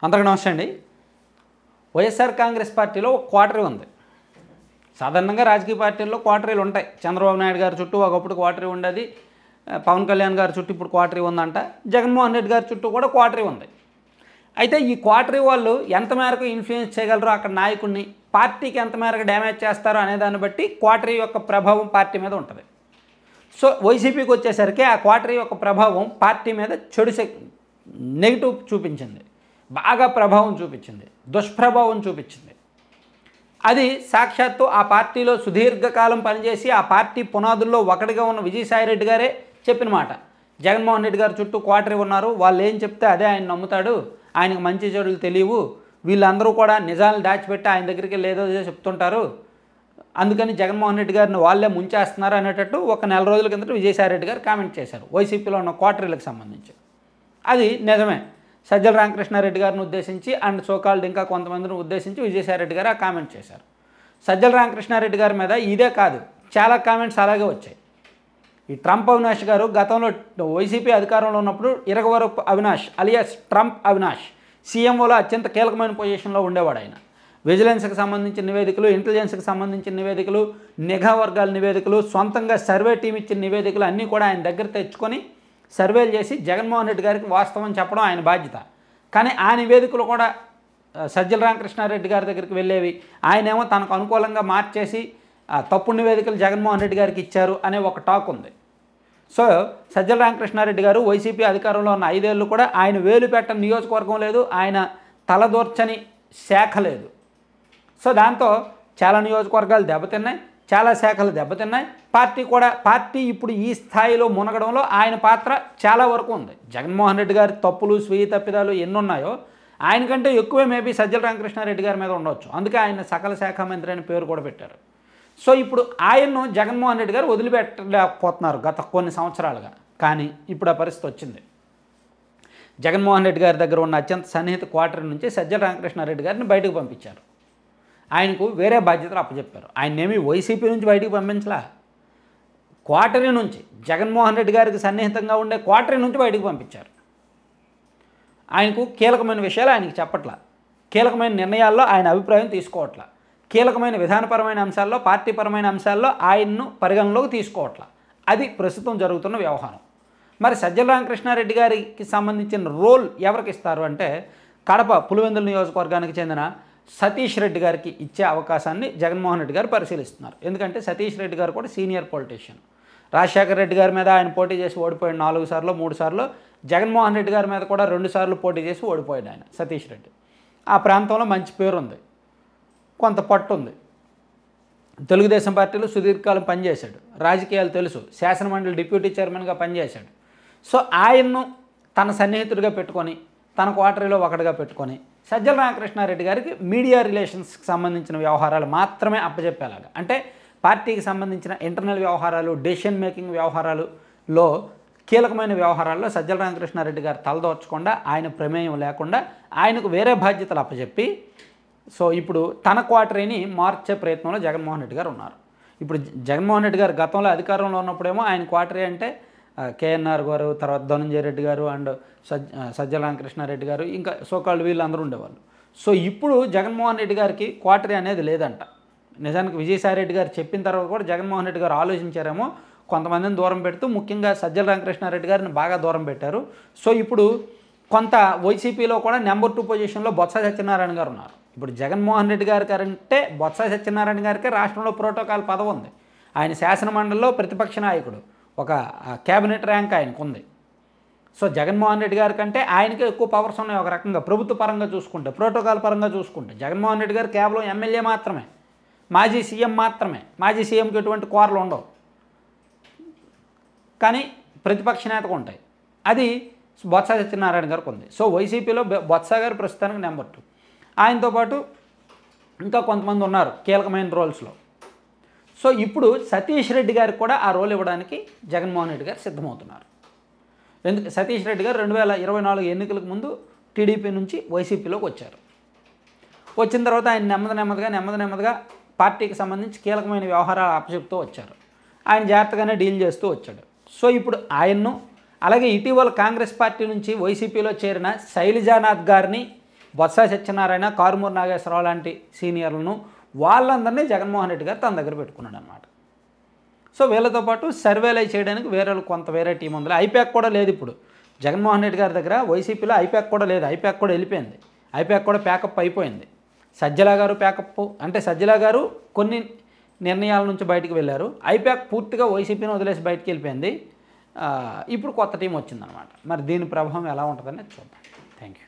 అందరికీ నమస్తే అండి. వైఎస్ఆర్ కాంగ్రెస్ పార్టీలో ఒక క్వార్టరీ ఉంది. సాధారణంగా రాజకీయ పార్టీల్లో క్వార్టరీలు ఉంటాయి. చంద్రబాబు నాయుడు గారి చుట్టూ ఒకప్పుడు క్వార్టరీ ఉండేది. పవన్ కళ్యాణ్ గారి చుట్టూ ఇప్పుడు క్వార్టరీ ఉందంట. జగన్మోహన్ రెడ్డి గారి చుట్టూ కూడా క్వార్టరీ ఉంది. అయితే ఈ క్వార్టరీ వాళ్ళు ఎంత మేరకు ఇన్ఫ్లుయెన్స్ చేయగలరో, అక్కడ నాయకుడిని పార్టీకి ఎంత మేరకు డ్యామేజ్ చేస్తారో అనే దాన్ని బట్టి క్వార్టరీ యొక్క ప్రభావం పార్టీ మీద ఉంటుంది. సో వైసీపీకి వచ్చేసరికి ఆ క్వార్టరీ యొక్క ప్రభావం పార్టీ మీద చెడు నెగిటివ్ చూపించింది, బాగా ప్రభావం చూపించింది, దుష్ప్రభావం చూపించింది. అది సాక్షాత్తు ఆ పార్టీలో సుదీర్ఘకాలం పనిచేసి ఆ పార్టీ పునాదుల్లో ఒకటిగా ఉన్న విజయసాయిరెడ్డి గారే చెప్పిన మాట. జగన్మోహన్ రెడ్డి గారు చుట్టూ క్వార్టరీ ఉన్నారు, వాళ్ళు ఏం చెప్తే అదే ఆయన నమ్ముతాడు, ఆయనకు మంచి చెడులు తెలియవు, వీళ్ళందరూ కూడా నిజాలను దాచిపెట్టి ఆయన దగ్గరికి లేదో చెప్తుంటారు, అందుకని జగన్మోహన్ రెడ్డి గారిని వాళ్ళే ముంచేస్తున్నారు అనేటట్టు ఒక నెల రోజుల కిందట విజయసాయిరెడ్డి గారు కామెంట్ చేశారు వైసీపీలో ఉన్న క్వార్టరీలకు సంబంధించి. అది నిజమే. సజ్జల రామకృష్ణారెడ్డి గారిని ఉద్దేశించి అండ్ సోకాల్డ్ ఇంకా కొంతమందిని ఉద్దేశించి విజయసాయిరెడ్డి గారు ఆ కామెంట్ చేశారు. సజ్జల రామకృష్ణారెడ్డి గారి మీద ఇదే కాదు, చాలా కామెంట్స్ అలాగే వచ్చాయి. ఈ ట్రంప్ అవినాష్ గారు గతంలో వైసీపీ అధికారంలో ఉన్నప్పుడు ఇరగవరపు అవినాష్ అలియాస్ ట్రంప్ అవినాష్ సీఎంఓలో అత్యంత కీలకమైన పొజిషన్లో ఉండేవాడు. ఆయన విజిలెన్స్కి సంబంధించిన నివేదికలు, ఇంటెలిజెన్స్కి సంబంధించిన నివేదికలు, నిఘా వర్గాల నివేదికలు, సొంతంగా సర్వే టీం ఇచ్చిన నివేదికలు అన్నీ కూడా ఆయన దగ్గర తెచ్చుకొని సర్వేలు చేసి జగన్మోహన్ రెడ్డి గారికి వాస్తవం చెప్పడం ఆయన బాధ్యత. కానీ ఆ నివేదికలు కూడా సజ్జల రామకృష్ణారెడ్డి గారి దగ్గరికి వెళ్ళేవి. ఆయనేమో తనకు అనుకూలంగా మార్చేసి తప్పుడు నివేదికలు జగన్మోహన్ రెడ్డి గారికి ఇచ్చారు అనే ఒక టాక్ ఉంది. సో సజ్జల రామకృష్ణారెడ్డి గారు వైసీపీ అధికారంలో ఉన్న 5 ఏళ్ళు కూడా ఆయన వేలు పెట్టని నియోజకవర్గం లేదు, ఆయన తలదూర్చని శాఖ లేదు. సో దాంతో చాలా నియోజకవర్గాలు దెబ్బతిన్నాయి, చాలా శాఖలు దెబ్బతిన్నాయి. పార్టీ ఇప్పుడు ఈ స్థాయిలో మునగడంలో ఆయన పాత్ర చాలా వరకు ఉంది. జగన్మోహన్ రెడ్డి గారి తప్పులు, స్వీయ తప్పిదాలు ఎన్నున్నాయో ఆయనకంటే ఎక్కువే మేబీ సజ్జల రామకృష్ణారెడ్డి గారి మీద ఉండవచ్చు. అందుకే ఆయన సకల శాఖ మంత్రి అని పేరు కూడా పెట్టారు. సో ఇప్పుడు ఆయన్ను జగన్మోహన్ రెడ్డి గారు వదిలిపెట్టలేకపోతున్నారు గత కొన్ని సంవత్సరాలుగా. కానీ ఇప్పుడు ఆ పరిస్థితి వచ్చింది. జగన్మోహన్ రెడ్డి గారి దగ్గర ఉన్న అత్యంత సన్నిహిత క్వార్టరీ నుంచి సజ్జల రామకృష్ణారెడ్డి గారిని బయటకు పంపించారు. ఆయనకు వేరే బాధ్యతలు అప్పచెప్పారు. ఆయన్నేమి వైసీపీ నుంచి బయటకు పంపించలా, క్వార్టరీ నుంచి, జగన్మోహన్ రెడ్డి గారికి సన్నిహితంగా ఉండే క్వార్టరీ నుంచి బయటకు పంపించారు. ఆయనకు కీలకమైన విషయాలు ఆయనకి చెప్పట్లా, కీలకమైన నిర్ణయాల్లో ఆయన అభిప్రాయం తీసుకోవట్లా, కీలకమైన విధానపరమైన అంశాల్లో, పార్టీపరమైన అంశాల్లో ఆయన్ను పరిగణలోకి తీసుకోవట్లా. అది ప్రస్తుతం జరుగుతున్న వ్యవహారం. మరి సజ్జల రామకృష్ణారెడ్డి గారికి సంబంధించిన రోల్ ఎవరికి ఇస్తారు అంటే, కడప పులివెందుల నియోజకవర్గానికి చెందిన సతీష్ రెడ్డి గారికి ఇచ్చే అవకాశాన్ని జగన్మోహన్ రెడ్డి గారు పరిశీలిస్తున్నారు. ఎందుకంటే సతీష్ రెడ్డి గారు కూడా సీనియర్ పొలిటీషియన్. రాజశేఖర రెడ్డి గారి మీద ఆయన పోటీ చేసి ఓడిపోయాడు 4 సార్లు 3 సార్లు. జగన్మోహన్ రెడ్డి గారి మీద కూడా 2 సార్లు పోటీ చేసి ఓడిపోయాడు ఆయన సతీష్ రెడ్డి. ఆ ప్రాంతంలో మంచి పేరుంది, కొంత పట్టు ఉంది. తెలుగుదేశం పార్టీలో సుదీర్ఘకాలం పనిచేశాడు, రాజకీయాలు తెలుసు, శాసనమండలి డిప్యూటీ చైర్మన్గా పనిచేశాడు. సో ఆయన్ను తన సన్నిహితుడిగా పెట్టుకొని, తన క్వార్టరీలో ఒకటిగా పెట్టుకొని సజ్జల రామకృష్ణారెడ్డి గారికి మీడియా రిలేషన్స్కి సంబంధించిన వ్యవహారాలు మాత్రమే అప్పచెప్పేలాగా, అంటే పార్టీకి సంబంధించిన ఇంటర్నల్ వ్యవహారాలు, డెసిషన్ మేకింగ్ వ్యవహారాలలో, కీలకమైన వ్యవహారాల్లో సజ్జల రామకృష్ణారెడ్డి గారు తలదోర్చకుండా, ఆయన ప్రమేయం లేకుండా ఆయనకు వేరే బాధ్యతలు అప్పచెప్పి, సో ఇప్పుడు తన క్వార్టరీని మార్చే ప్రయత్నంలో జగన్మోహన్ రెడ్డి గారు ఉన్నారు. ఇప్పుడు జగన్మోహన్ రెడ్డి గారు గతంలో అధికారంలో ఉన్నప్పుడేమో ఆయన క్వార్టరీ అంటే కేఎన్ఆర్ గారు, తర్వాత ధనంజయ రెడ్డి గారు అండ్ సజ్జల రామకృష్ణారెడ్డి గారు, ఇంకా సోకాళ్ళు వీళ్ళందరూ ఉండేవాళ్ళు. సో ఇప్పుడు జగన్మోహన్ రెడ్డి గారికి క్వార్టరీ అనేది లేదంట. నిజానికి విజయసాయిరెడ్డి గారు చెప్పిన తర్వాత కూడా జగన్మోహన్ రెడ్డి గారు ఆలోచించారేమో, కొంతమందిని దూరం పెడుతూ ముఖ్యంగా సజ్జల రామకృష్ణారెడ్డి గారిని బాగా దూరం పెట్టారు. సో ఇప్పుడు కొంత వైసీపీలో కూడా నెంబర్ 2 పొజిషన్లో బొత్స సత్యనారాయణ గారు ఉన్నారు. ఇప్పుడు జగన్మోహన్ రెడ్డి గారికి అంటే బొత్స సత్యనారాయణ గారికి రాష్ట్రంలో ప్రోటోకాల్ పదవి ఉంది. ఆయన శాసనమండలిలో ప్రతిపక్ష నాయకుడు, ఒక క్యాబినెట్ ర్యాంక్ ఆయనకు ఉంది. సో జగన్మోహన్ రెడ్డి గారి కంటే ఆయనకే ఎక్కువ పవర్స్ ఉన్నాయి ఒక రకంగా, ప్రభుత్వ పరంగా చూసుకుంటే, ప్రోటోకాల్ పరంగా చూసుకుంటే. జగన్మోహన్ రెడ్డి గారు కేవలం ఎమ్మెల్యే మాత్రమే, మాజీ సీఎం మాత్రమే. మాజీ సీఎంకి ఎటువంటి కోరలు ఉండవు, కానీ ప్రతిపక్ష నేతకు ఉంటాయి. అది బొత్స సత్యనారాయణ గారికి ఉంది. సో వైసీపీలో బొత్స గారు ప్రస్తుతానికి నెంబర్ 2. ఆయనతో పాటు ఇంకా కొంతమంది ఉన్నారు కీలకమైన రోల్స్లో. సో ఇప్పుడు సతీష్ రెడ్డి గారికి కూడా ఆ రోల్ ఇవ్వడానికి జగన్మోహన్ రెడ్డి గారు సిద్ధమవుతున్నారు. ఎందుకు సతీష్ రెడ్డి గారు 2024 ఎన్నికలకు ముందు టీడీపీ నుంచి వైసీపీలోకి వచ్చారు. వచ్చిన తర్వాత ఆయన నెమ్మదిగా పార్టీకి సంబంధించి కీలకమైన వ్యవహారాలు అప్పచెప్తూ వచ్చారు. ఆయన జాగ్రత్తగానే డీల్ చేస్తూ వచ్చాడు. సో ఇప్పుడు ఆయన్ను, అలాగే ఇటీవల కాంగ్రెస్ పార్టీ నుంచి వైసీపీలో చేరిన శైలజానాథ్ గారిని బొత్స సత్యనారాయణ, కారుమూరి నాగేశ్వరరావు లాంటి సీనియర్లను వాళ్ళందరినీ జగన్మోహన్ రెడ్డి గారు తన దగ్గర పెట్టుకున్నాడు అనమాట. సో వీళ్ళతో పాటు సర్వేలు చేయడానికి వేరే టీం ఉంది. ఐపాక్ కూడా లేదు ఇప్పుడు జగన్మోహన్ రెడ్డి గారి దగ్గర. వైసీపీలో ఐపాక్ కూడా లేదు, ఐపాక్ కూడా వెళ్ళిపోయింది, ఐపాక్ కూడా ప్యాకప్ అయిపోయింది. సజ్జల గారు ప్యాకప్ అంటే సజ్జల గారు కొన్ని నిర్ణయాల నుంచి బయటకు వెళ్ళారు. ఐపాక్ పూర్తిగా వైసీపీని వదిలేసి బయటకు వెళ్ళిపోయింది. ఇప్పుడు కొత్త టీం వచ్చిందనమాట. మరి దీని ప్రభావం ఎలా ఉంటుందని చూద్దాం. Thank you.